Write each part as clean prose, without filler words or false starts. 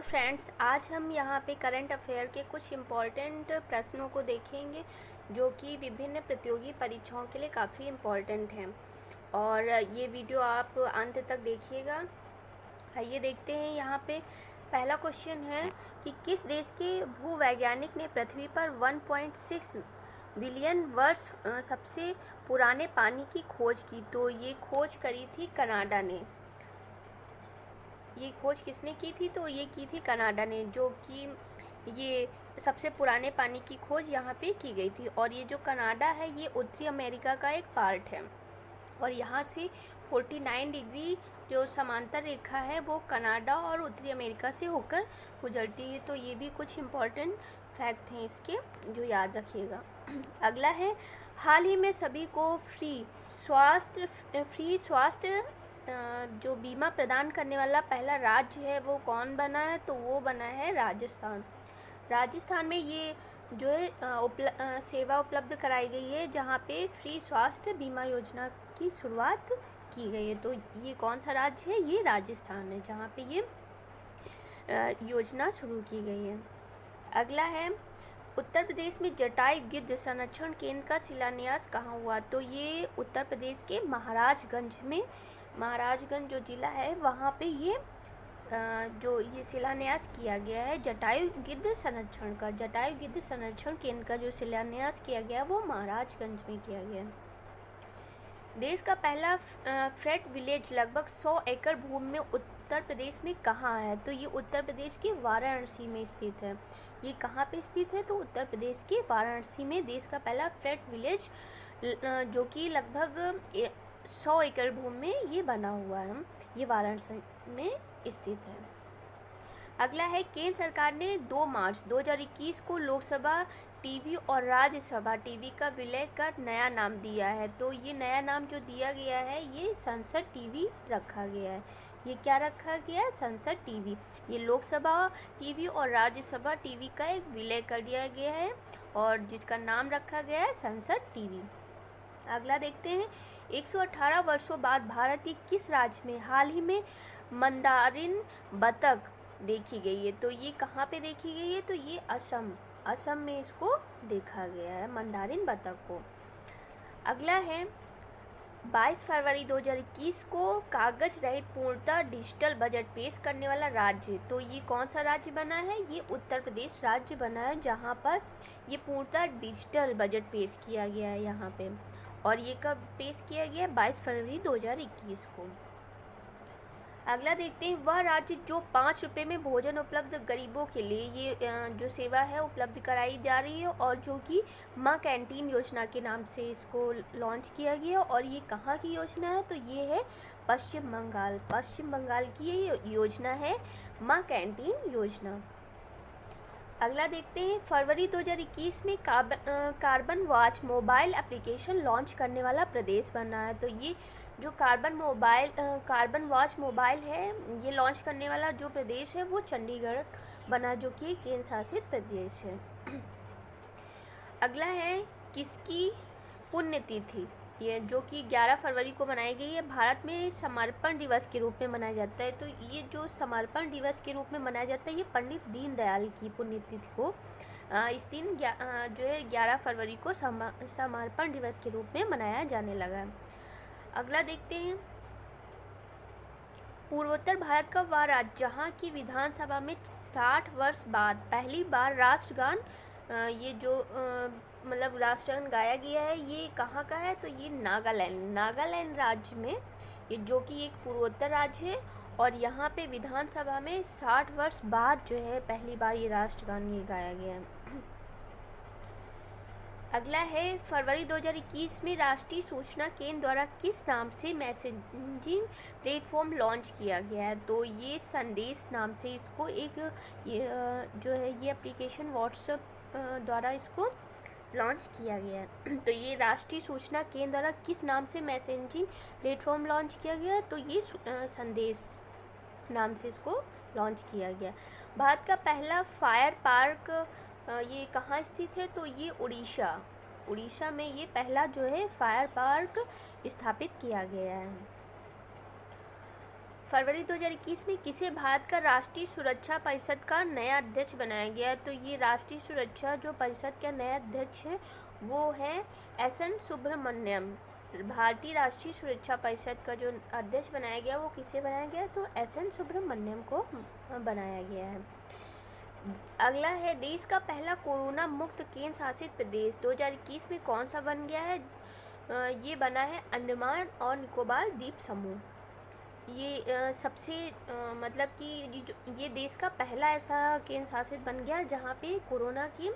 Friends, आज हम यहाँ पे करंट अफेयर के कुछ इम्पॉर्टेंट प्रश्नों को देखेंगे जो कि विभिन्न प्रतियोगी परीक्षाओं के लिए काफ़ी इम्पॉर्टेंट हैं। और ये वीडियो आप अंत तक देखिएगा। आइए देखते हैं। यहाँ पे पहला क्वेश्चन है कि किस देश के भूवैज्ञानिक ने पृथ्वी पर 1.6 बिलियन वर्ष सबसे पुराने पानी की खोज की। तो ये खोज करी थी कनाडा ने। ये खोज किसने की थी? तो ये की थी कनाडा ने, जो कि ये सबसे पुराने पानी की खोज यहाँ पे की गई थी। और ये जो कनाडा है ये उत्तरी अमेरिका का एक पार्ट है और यहाँ से 49 डिग्री जो समांतर रेखा है वो कनाडा और उत्तरी अमेरिका से होकर गुजरती है। तो ये भी कुछ इम्पोर्टेंट फैक्ट हैं इसके, जो याद रखिएगा। अगला है, हाल ही में सभी को फ्री स्वास्थ्य जो बीमा प्रदान करने वाला पहला राज्य है वो कौन बना है? तो वो बना है राजस्थान। राजस्थान में ये जो है सेवा उपलब्ध कराई गई है जहाँ पे फ्री स्वास्थ्य बीमा योजना की शुरुआत की गई है। तो ये कौन सा राज्य है? ये राजस्थान है जहाँ पे ये योजना शुरू की गई है। अगला है, उत्तर प्रदेश में जटायु गिद्ध संरक्षण केंद्र का शिलान्यास कहाँ हुआ? तो ये उत्तर प्रदेश के महाराजगंज जो ज़िला है वहाँ पे ये जो ये शिलान्यास किया गया है जटायु गिद्ध संरक्षण केंद्र का जो शिलान्यास किया गया वो महाराजगंज में किया गया। देश का पहला फ्रेट विलेज लगभग 100 एकड़ भूमि में उत्तर प्रदेश में कहाँ है? तो ये उत्तर प्रदेश के वाराणसी में स्थित है। ये कहाँ पे स्थित है? तो उत्तर प्रदेश के वाराणसी में देश का पहला फ्रेट विलेज जो कि लगभग 100 एकड़ भूमि में ये बना हुआ है, ये वाराणसी में स्थित है। अगला है, केंद्र सरकार ने 2 मार्च 2021 को लोकसभा टीवी और राज्यसभा टीवी का विलय कर नया नाम दिया है। तो ये नया नाम जो दिया गया है ये संसद टीवी रखा गया है। ये क्या रखा गया है? संसद टीवी। ये लोकसभा टीवी और राज्यसभा टीवी का एक विलय कर दिया गया है और जिसका नाम रखा गया है संसद टीवी। अगला देखते हैं, 118 वर्षों बाद भारत के किस राज्य में हाल ही में मंदारिन बतख देखी गई है? तो ये कहाँ पे देखी गई है? तो ये असम में इसको देखा गया है, मंदारिन बतख को। अगला है, 22 फरवरी 2021 को कागज रहित पूर्णतः डिजिटल बजट पेश करने वाला राज्य। तो ये कौन सा राज्य बना है? ये उत्तर प्रदेश राज्य बना है जहाँ पर ये पूर्णतः डिजिटल बजट पेश किया गया है यहाँ पे। और ये कब पेश किया गया? 22 फरवरी 2021 को। अगला देखते हैं, वह राज्य जो 5 रुपये में भोजन उपलब्ध गरीबों के लिए ये जो सेवा है उपलब्ध कराई जा रही है और जो कि माँ कैंटीन योजना के नाम से इसको लॉन्च किया गया। और ये कहाँ की योजना है? तो ये है पश्चिम बंगाल की ये योजना है, माँ कैंटीन योजना। अगला देखते हैं, फरवरी 2021 में carbon watch mobile application launch करने वाला प्रदेश बना है। तो ये जो कार्बन वॉच मोबाइल है ये लॉन्च करने वाला जो प्रदेश है वो चंडीगढ़ बना, जो कि केंद्र शासित प्रदेश है। अगला है, किसकी पुण्यतिथि? ये जो कि 11 फरवरी को मनाई गई है, भारत में समर्पण दिवस के रूप में मनाया जाता है। तो ये जो समर्पण दिवस के रूप में मनाया जाता है ये पंडित दीनदयाल की पुण्यतिथि को इस दिन जो है 11 फरवरी को समर्पण दिवस के रूप में मनाया जाने लगा है। अगला देखते हैं, पूर्वोत्तर भारत का वह राज्य जहाँ की विधानसभा में 60 वर्ष बाद पहली बार राष्ट्रगान ये जो मतलब राष्ट्रगान गाया गया है ये कहाँ का है? तो ये नागालैंड राज्य में, ये जो कि एक पूर्वोत्तर राज्य है और यहाँ पे विधानसभा में 60 वर्ष बाद जो है पहली बार ये राष्ट्रगान ये गाया गया है। अगला है, फरवरी 2021 में राष्ट्रीय सूचना केंद्र द्वारा किस नाम से मैसेजिंग प्लेटफॉर्म लॉन्च किया गया है? तो ये संदेश नाम से इसको एक जो है ये एप्लीकेशन व्हाट्सएप द्वारा इसको लॉन्च किया गया है। तो ये राष्ट्रीय सूचना केंद्र द्वारा किस नाम से मैसेजिंग प्लेटफॉर्म लॉन्च किया गया है? तो ये संदेश नाम से इसको लॉन्च किया गया। भारत का पहला फायर पार्क ये कहाँ स्थित है? तो ये उड़ीसा में ये पहला जो है फायर पार्क स्थापित किया गया है। फरवरी 2021 में किसे भारत का राष्ट्रीय सुरक्षा परिषद का नया अध्यक्ष बनाया गया? तो ये राष्ट्रीय सुरक्षा जो परिषद का नया अध्यक्ष है वो है एस.एन. सुब्रमण्यम। भारतीय राष्ट्रीय सुरक्षा परिषद का जो अध्यक्ष बनाया गया वो किसे बनाया गया? तो एस.एन. सुब्रमण्यम को बनाया गया है। अगला है देश का पहला कोरोना मुक्त केंद्र शासित प्रदेश 2021 में कौन सा बन गया है? ये बना है अंडमान और निकोबार द्वीप समूह। ये सबसे मतलब कि ये देश का पहला ऐसा केंद्र शासित बन गया जहाँ पे कोरोना की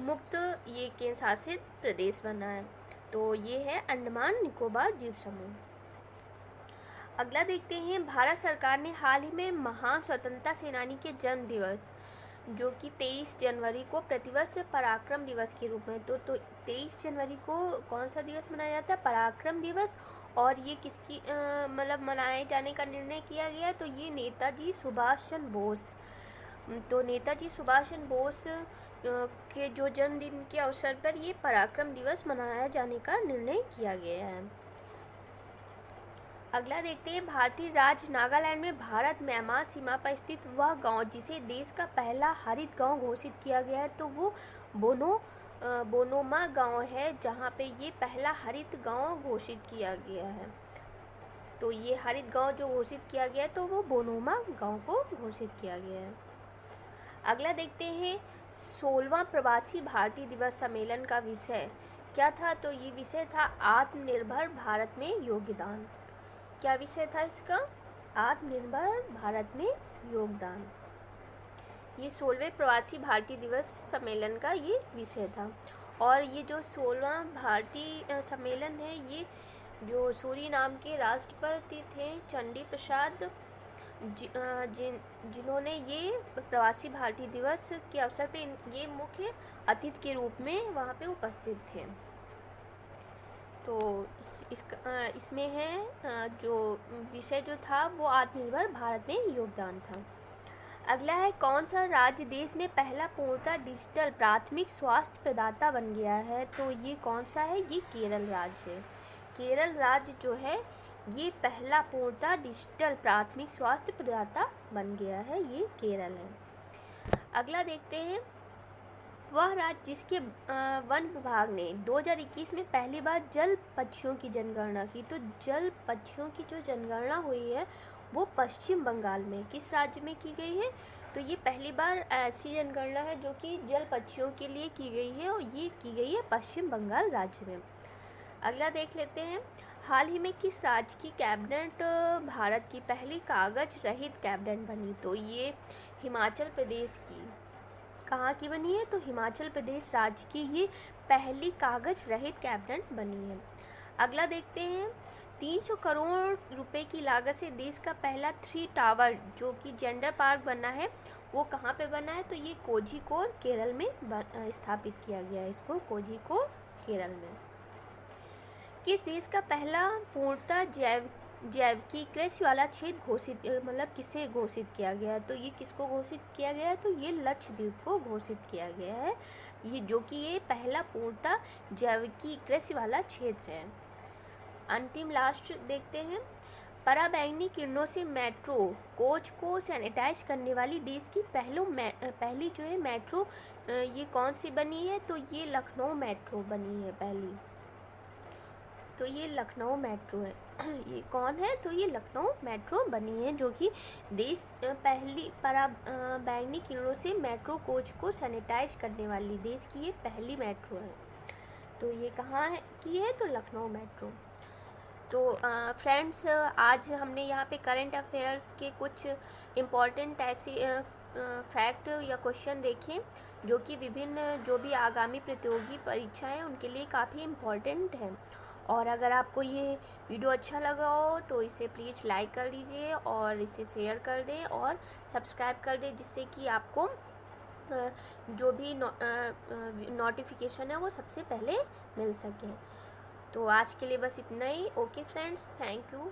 मुक्त ये केंद्र शासित प्रदेश बना है। तो ये है अंडमान निकोबार द्वीप समूह। अगला देखते हैं, भारत सरकार ने हाल ही में महान स्वतंत्रता सेनानी के जन्म दिवस जो कि 23 जनवरी को प्रतिवर्ष पराक्रम दिवस के रूप में तो 23 जनवरी को कौन सा दिवस मनाया जाता है? पराक्रम दिवस। और ये किसकी मतलब मनाए जाने का निर्णय किया गया? तो ये नेताजी सुभाष चंद्र बोस। तो नेताजी सुभाष चंद्र बोस के जो जन्मदिन के अवसर पर ये पराक्रम दिवस मनाया जाने का निर्णय किया गया है। अगला देखते हैं, भारतीय राज्य नागालैंड में भारत म्यांमार सीमा पर स्थित वह गांव जिसे देश का पहला हरित गांव घोषित किया गया है तो वो बोनोमा गांव है जहां पे ये पहला हरित गांव घोषित किया गया है। तो ये हरित गांव जो घोषित किया गया है तो वो बोनोमा गांव को घोषित किया गया है। अगला देखते हैं, 16वां प्रवासी भारतीय दिवस सम्मेलन का विषय क्या था? तो ये विषय था आत्मनिर्भर भारत में योगदान। क्या विषय था इसका? आत्मनिर्भर भारत में योगदान। ये 16वें प्रवासी भारतीय दिवस सम्मेलन का ये विषय था। और ये जो 16वां भारतीय सम्मेलन है ये जो सूरीनाम के राष्ट्रपति थे चंडी प्रसाद जिन्होंने ये प्रवासी भारतीय दिवस के अवसर पे ये मुख्य अतिथि के रूप में वहाँ पे उपस्थित थे। तो इसमें है जो विषय जो था वो आत्मनिर्भर भारत में योगदान था। अगला है, कौन सा राज्य देश में पहला पूर्णतः डिजिटल प्राथमिक स्वास्थ्य प्रदाता बन गया है? तो ये कौन सा है? ये केरल राज्य है। केरल राज्य जो है ये पहला पूर्णतः डिजिटल प्राथमिक स्वास्थ्य प्रदाता बन गया है, ये केरल है। अगला देखते हैं, वह राज्य जिसके वन विभाग ने 2021 में पहली बार जल पक्षियों की जनगणना की। तो जल पक्षियों की जो जनगणना हुई है वो पश्चिम बंगाल में किस राज्य में की गई है? तो ये पहली बार ऐसी जनगणना है जो कि जल पक्षियों के लिए की गई है और ये की गई है पश्चिम बंगाल राज्य में। अगला देख लेते हैं, हाल ही में किस राज्य की कैबिनेट भारत की पहली कागज रहित कैबिनेट बनी? तो ये हिमाचल प्रदेश की। कहाँ की बनी है? तो हिमाचल प्रदेश राज्य की ये पहली कागज रहित कैबिनेट बनी है। अगला देखते हैं, 300 करोड़ रुपए की लागत से देश का पहला 3 टावर जो कि जेंडर पार्क बना है वो कहाँ पे बना है? तो ये कोझिकोड केरल में स्थापित किया गया है, इसको कोझिकोड केरल में। किस देश का पहला पूर्णतः जैविकी कृषि वाला क्षेत्र घोषित मतलब किसे घोषित किया गया है? तो ये किसको घोषित किया गया है? तो ये लक्षद्वीप को घोषित किया गया है, ये जो कि ये पहला पूर्णतः जैविकी कृषि वाला क्षेत्र है। अंतिम लास्ट देखते हैं, पराबैंगनी किरणों से मेट्रो कोच को सैनिटाइज करने वाली देश की पहली जो है मेट्रो ये कौन सी बनी है? तो ये लखनऊ मेट्रो बनी है पहली। तो ये लखनऊ मेट्रो है। ये कौन है? तो ये लखनऊ मेट्रो बनी है जो कि देश पहली पराबैंगनी किरणों से मेट्रो कोच को सैनिटाइज करने वाली देश की ये पहली मेट्रो है। तो ये कहाँ है की है? तो लखनऊ मेट्रो। तो फ्रेंड्स आज हमने यहाँ पे करंट अफेयर्स के कुछ इम्पॉर्टेंट ऐसे फैक्ट या क्वेश्चन देखें जो कि विभिन्न जो भी आगामी प्रतियोगी परीक्षाएं हैं उनके लिए काफ़ी इम्पॉर्टेंट हैं। और अगर आपको ये वीडियो अच्छा लगा हो तो इसे प्लीज़ लाइक कर दीजिए और इसे शेयर कर दें और सब्सक्राइब कर दें जिससे कि आपको जो भी नोटिफिकेशन है वो सबसे पहले मिल सके। तो आज के लिए बस इतना ही। Okay friends, thank you.